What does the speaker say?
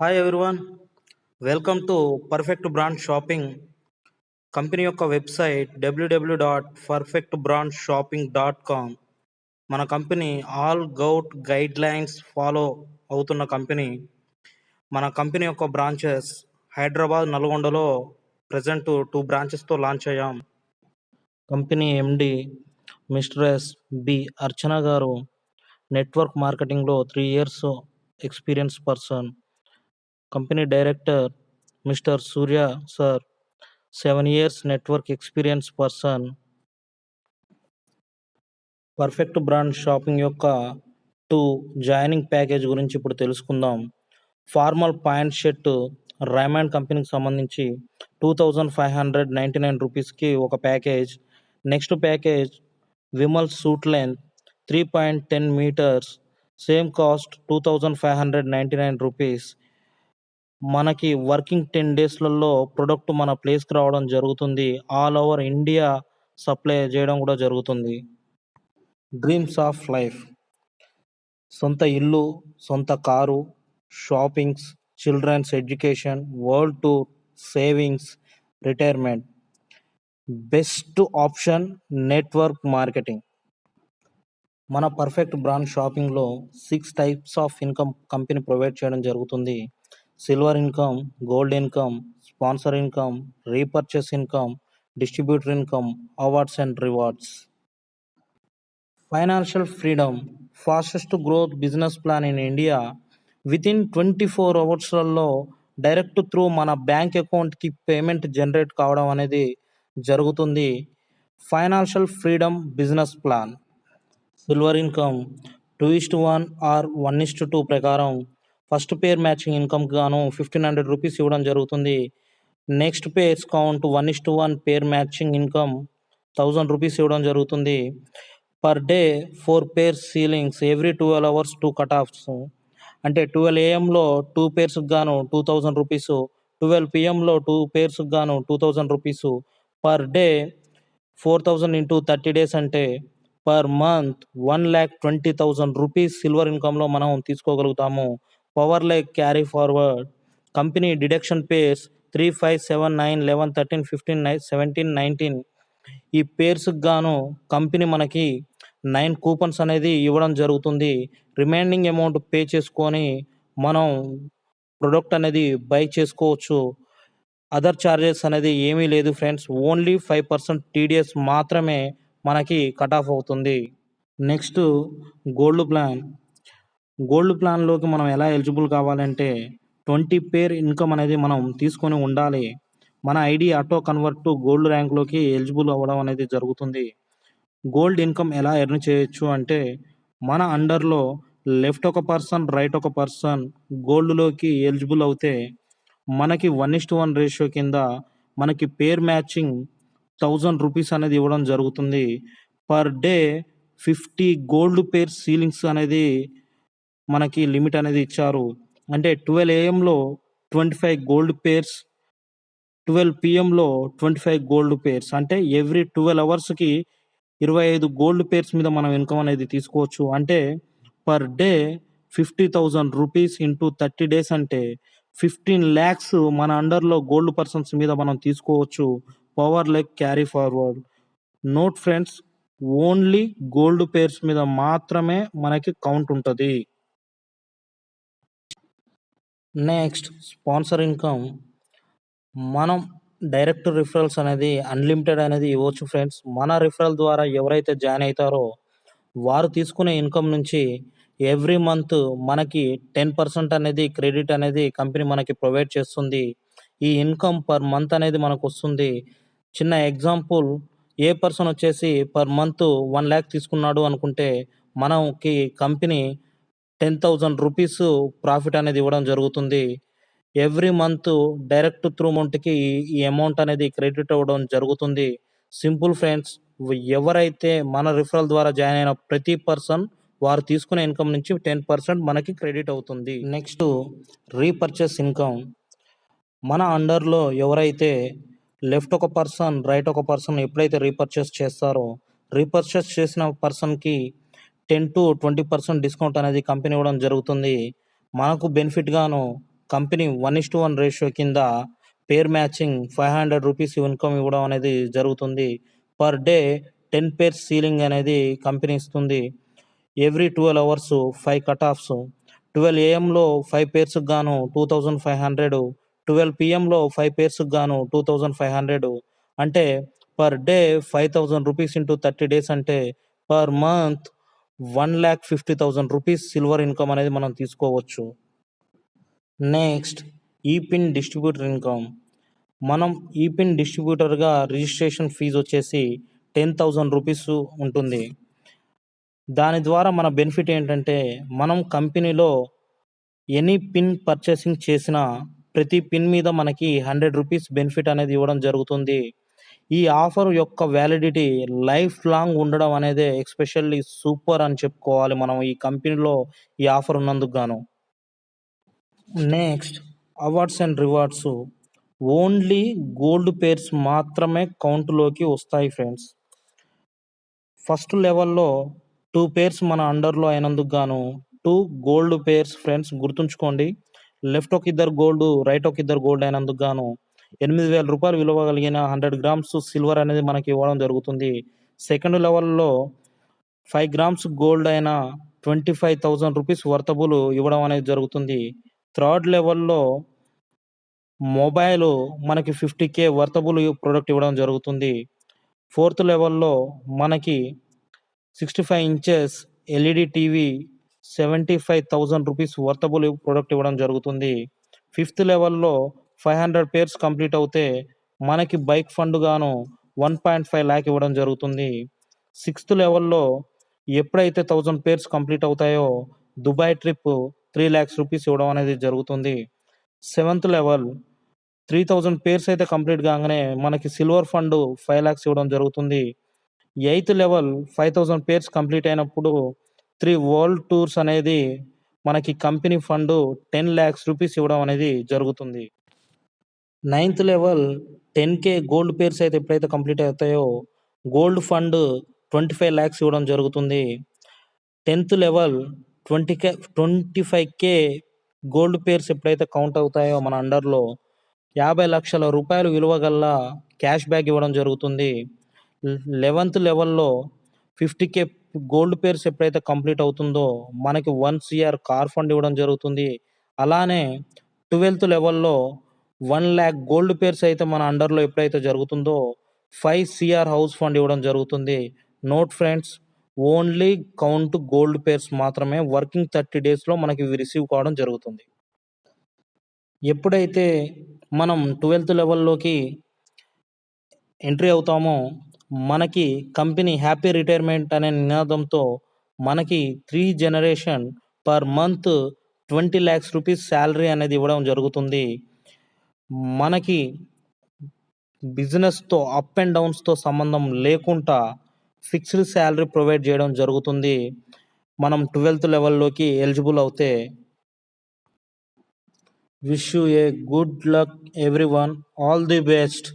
Hi everyone, welcome to perfect brand shopping. Company యొక్క website www.perfectbrandshoping.com. మన company all govt guidelines follow అవుతున్న కంపెనీ. మన company యొక్క బ్రాంచెస్ హైదరాబాద్, నల్గొండలో ప్రజెంట్ 2 బ్రాంచెస్తో లాంచ్ అయ్యాం. Company MD mister B Archana garu network మార్కెటింగ్లో 3 years experience person. Company director mister Surya sir 7 years network experience person. Perfect brand shopping యొక్క 2 జాయినింగ్ ప్యాకేజ్ గురించి ఇప్పుడు తెలుసుకుందాం. ఫార్మల్ పాయింట్ షర్ట్ రైమండ్ కంపెనీకి సంబంధించి 2599 రూపీస్కి ఒక package. Next package Vimal suit length 3.10 meters, same cost 2599 rupees. మనకి వర్కింగ్ 10 daysలలో ప్రొడక్ట్ మన ప్లేస్కి రావడం జరుగుతుంది. ఆల్ ఓవర్ ఇండియా సప్లై చేయడం కూడా జరుగుతుంది. డ్రీమ్స్ ఆఫ్ లైఫ్, సొంత ఇల్లు, సొంత car, shoppings, children's education, world tour, savings, retirement. Best option network marketing. మన పర్ఫెక్ట్ బ్రాండ్ షాపింగ్లో 6 types of income company provide చేయడం జరుగుతుంది. Silver income, gold income, sponsor income, repurchase income, distributor income, awards and rewards. Financial freedom, fastest growth business plan in India. Within 24 hours direct through మన bank అకౌంట్కి payment generate కావడం అనేది జరుగుతుంది. Financial freedom business plan. Silver income 2:1 are 1:2 ప్రకారం first పేర్ matching ఇన్కమ్కి గాను 1500 rupees ఇవ్వడం జరుగుతుంది. Next pairs count 1:1 పేర్ matching income 1000 rupees ఇవ్వడం జరుగుతుంది. Per day 4 pairs ceilings, every 12 hours 2 cutoffs. అంటే 12 AM 2 pairs గాను 2000 రూపీస్, 12 PM 2 pairs గాను 2000 rupees. Per day 4000 into 30 days అంటే పర్ మంత్ 1,20,000 రూపీస్ సిల్వర్ ఇన్కంలో మనం తీసుకోగలుగుతాము. Power like carry forward. Company deduction pairs 3, 5, 7, 9, 11, 13, 15, 17, 19. ఈ పేర్స్కి గాను కంపెనీ మనకి 9 కూపన్స్ అనేది ఇవ్వడం జరుగుతుంది. రిమైనింగ్ అమౌంట్ పే చేసుకొని మనం ప్రొడక్ట్ అనేది బై చేసుకోవచ్చు. అదర్ ఛార్జెస్ అనేది ఏమీ లేదు ఫ్రెండ్స్. ఓన్లీ 5% TDS మాత్రమే మనకి కట్ ఆఫ్ అవుతుంది. Next gold plan. గోల్డ్ ప్లాన్లోకి మనం ఎలా ఎలిజిబుల్ కావాలంటే 20 pair ఇన్కమ్ అనేది మనం తీసుకొని ఉండాలి. మన ID auto convert to gold ర్యాంక్లోకి ఎలిజిబుల్ అవ్వడం అనేది జరుగుతుంది. గోల్డ్ ఇన్కమ్ ఎలా ఎర్న్ చేయొచ్చు అంటే మన అండర్లో లెఫ్ట్ ఒక పర్సన్, రైట్ ఒక పర్సన్ గోల్డ్లోకి ఎలిజిబుల్ అవుతే మనకి 1:1 రేషియో కింద మనకి పేర్ మ్యాచింగ్ 1000 రూపీస్ అనేది ఇవ్వడం జరుగుతుంది. పర్ డే 50 గోల్డ్ పేర్ సీలింగ్స్ అనేది మనకి లిమిట్ అనేది ఇచ్చారు. అంటే 12 AM 25 gold pairs, 12 PM 25 gold pairs. అంటే ఎవ్రీ 12 hours 25 గోల్డ్ పేర్స్ మీద మనం ఇన్కమ్ అనేది తీసుకోవచ్చు. అంటే per day 50,000 rupees into 30 days అంటే 15 lakhs మన అండర్లో గోల్డ్ పర్సన్స్ మీద మనం తీసుకోవచ్చు. Power like carry forward. Note friends, only gold pairs మీద మాత్రమే మనకి కౌంట్ ఉంటుంది. Next sponsor income. మనం డైరెక్ట్ రిఫరల్స్ అనేది అన్లిమిటెడ్ అనేది ఇవ్వచ్చు ఫ్రెండ్స్. మన రిఫరల్ ద్వారా ఎవరైతే జాయిన్ అవుతారో వారు తీసుకునే ఇన్కమ్ నుంచి ఎవ్రీ మంత్ మనకి 10% అనేది క్రెడిట్ అనేది కంపెనీ మనకి ప్రొవైడ్ చేస్తుంది. ఈ ఇన్కమ్ పర్ మంత్ అనేది మనకు వస్తుంది. చిన్న ఎగ్జాంపుల్, ఏ పర్సన్ వచ్చేసి పర్ మంత్ 1 lakh తీసుకున్నాడు అనుకుంటే మనకి కంపెనీ 10,000 రూపీస్ ప్రాఫిట్ అనేది ఇవ్వడం జరుగుతుంది. ఎవ్రీ మంత్ డైరెక్ట్ త్రూ అమౌంట్కి ఈ అమౌంట్ అనేది క్రెడిట్ అవ్వడం జరుగుతుంది. సింపుల్ ఫ్రెండ్స్, ఎవరైతే మన రిఫరల్ ద్వారా జాయిన్ అయిన ప్రతి పర్సన్ వారు తీసుకునే ఇన్కమ్ నుంచి 10% మనకి క్రెడిట్ అవుతుంది. Next repurchase income. మన అండర్లో ఎవరైతే లెఫ్ట్ ఒక పర్సన్, రైట్ ఒక పర్సన్ ఎప్పుడైతే రీపర్చేస్ చేస్తారో రీపర్చేస్ చేసిన పర్సన్కి 10 to 20% డిస్కౌంట్ అనేది కంపెనీ ఇవ్వడం జరుగుతుంది. మనకు బెనిఫిట్ గాను కంపెనీ 1:1 రేషియో కింద పేర్ మ్యాచింగ్ ₹500 ఇన్కమ్ ఇవ్వడం అనేది జరుగుతుంది. పర్ డే 10 పేర్స్ సీలింగ్ అనేది కంపెనీ ఇస్తుంది. Every 12 hours 5 cut offs. 12 ఏఎంలో 5 పేర్స్కి గాను 2500, 12 పిఎంలో 5 పేర్స్కి గాను 2500. అంటే పర్ డే ₹5000 ఇంటూ 30 డేస్ అంటే పర్ మంత్ ₹1,50,000 సిల్వర్ ఇన్కమ్ అనేది మనం తీసుకోవచ్చు. Next epin distributor income. మనం ఈపిన్ డిస్ట్రిబ్యూటర్గా రిజిస్ట్రేషన్ ఫీజు వచ్చేసి ₹10,000 ఉంటుంది. దాని ద్వారా మన బెనిఫిట్ ఏంటంటే మనం కంపెనీలో ఎనీ పిన్ పర్చేసింగ్ చేసిన ప్రతి పిన్ మీద మనకి ₹100 బెనిఫిట్ అనేది ఇవ్వడం జరుగుతుంది. ఈ ఆఫర్ యొక్క వ్యాలిడిటీ లైఫ్ లాంగ్ ఉండడం అనేది ఎస్పెషల్లీ సూపర్ అని చెప్పుకోవాలి మనం ఈ కంపెనీలో ఈ ఆఫర్ ఉన్నందుకు గాను. Next awards and rewards. Only gold pairs మాత్రమే కౌంట్లోకి వస్తాయి ఫ్రెండ్స్. ఫస్ట్ లెవెల్లో 2 పేర్స్ మన అండర్లో అయినందుకు గాను 2 గోల్డ్ పేర్స్ ఫ్రెండ్స్ గుర్తుంచుకోండి. లెఫ్ట్ ఒక ఇద్దరు గోల్డ్, రైట్ ఒక ఇద్దరు గోల్డ్ అయినందుకు గాను ₹8,000 విలువ కలిగిన 100 గ్రామ్స్ సిల్వర్ అనేది మనకి ఇవ్వడం జరుగుతుంది. సెకండ్ లెవెల్లో 5 గ్రామ్స్ గోల్డ్ అయిన ₹25,000 వర్తబుల్ ఇవ్వడం అనేది జరుగుతుంది. థర్డ్ లెవెల్లో మొబైల్ మనకి 50K వర్తబుల్ ప్రోడక్ట్ ఇవ్వడం జరుగుతుంది. ఫోర్త్ లెవెల్లో మనకి 65 inches LED TV ₹75,000 worthable product ఇవ్వడం జరుగుతుంది. ఫిఫ్త్ లెవెల్లో 500 పేర్స్ కంప్లీట్ అవుతే మనకి బైక్ ఫండ్ గాను 1.5 lakh ఇవ్వడం జరుగుతుంది. సిక్స్త్ లెవెల్లో ఎప్పుడైతే 1000 పేర్స్ కంప్లీట్ అవుతాయో దుబాయ్ ట్రిప్ ₹3 lakhs ఇవ్వడం అనేది జరుగుతుంది. సెవెంత్ లెవెల్ 3000 పేర్స్ అయితే కంప్లీట్ కాగానే మనకి సిల్వర్ ఫండ్ 5 lakhs ఇవ్వడం జరుగుతుంది. ఎయిత్ లెవెల్ 5000 పేర్స్ కంప్లీట్ అయినప్పుడు 3 వరల్డ్ టూర్స్ అనేది మనకి కంపెనీ ఫండ్ ₹10 lakhs ఇవ్వడం అనేది జరుగుతుంది. Ninth level 10K gold pairs అయితే ఎప్పుడైతే కంప్లీట్ అవుతాయో గోల్డ్ ఫండ్ 25 lakhs ఇవ్వడం జరుగుతుంది. 10th level 25K gold pairs ఎప్పుడైతే కౌంట్ అవుతాయో మన అండర్లో ₹50 లక్షల విలువ గల క్యాష్ బ్యాక్ ఇవ్వడం జరుగుతుంది. 11th లెవెల్లో 50K గోల్డ్ పేర్స్ ఎప్పుడైతే కంప్లీట్ అవుతుందో మనకి 1 CR కార్ ఫండ్ ఇవ్వడం జరుగుతుంది. అలానే 12th లెవెల్లో 1 lakh గోల్డ్ పేర్స్ అయితే మన అండర్లో ఎప్పుడైతే జరుగుతుందో 5 CR హౌస్ ఫండ్ ఇవ్వడం జరుగుతుంది. Note friends, only count gold pairs మాత్రమే వర్కింగ్ 30 డేస్లో మనకి ఇవి రిసీవ్ కావడం జరుగుతుంది. ఎప్పుడైతే మనం 12th లెవెల్లోకి ఎంట్రీ అవుతామో మనకి కంపెనీ హ్యాపీ రిటైర్మెంట్ అనే నినాదంతో మనకి 3 generation per month ₹20 lakhs salary అనేది ఇవ్వడం జరుగుతుంది. మనకి బిజినెస్తో అప్ అండ్ డౌన్స్తో సంబంధం లేకుండా ఫిక్స్డ్ శాలరీ ప్రొవైడ్ చేయడం జరుగుతుంది మనం 12th లెవెల్లోకి ఎలిజిబుల్ అవుతే. Wish you a good luck everyone, all the best.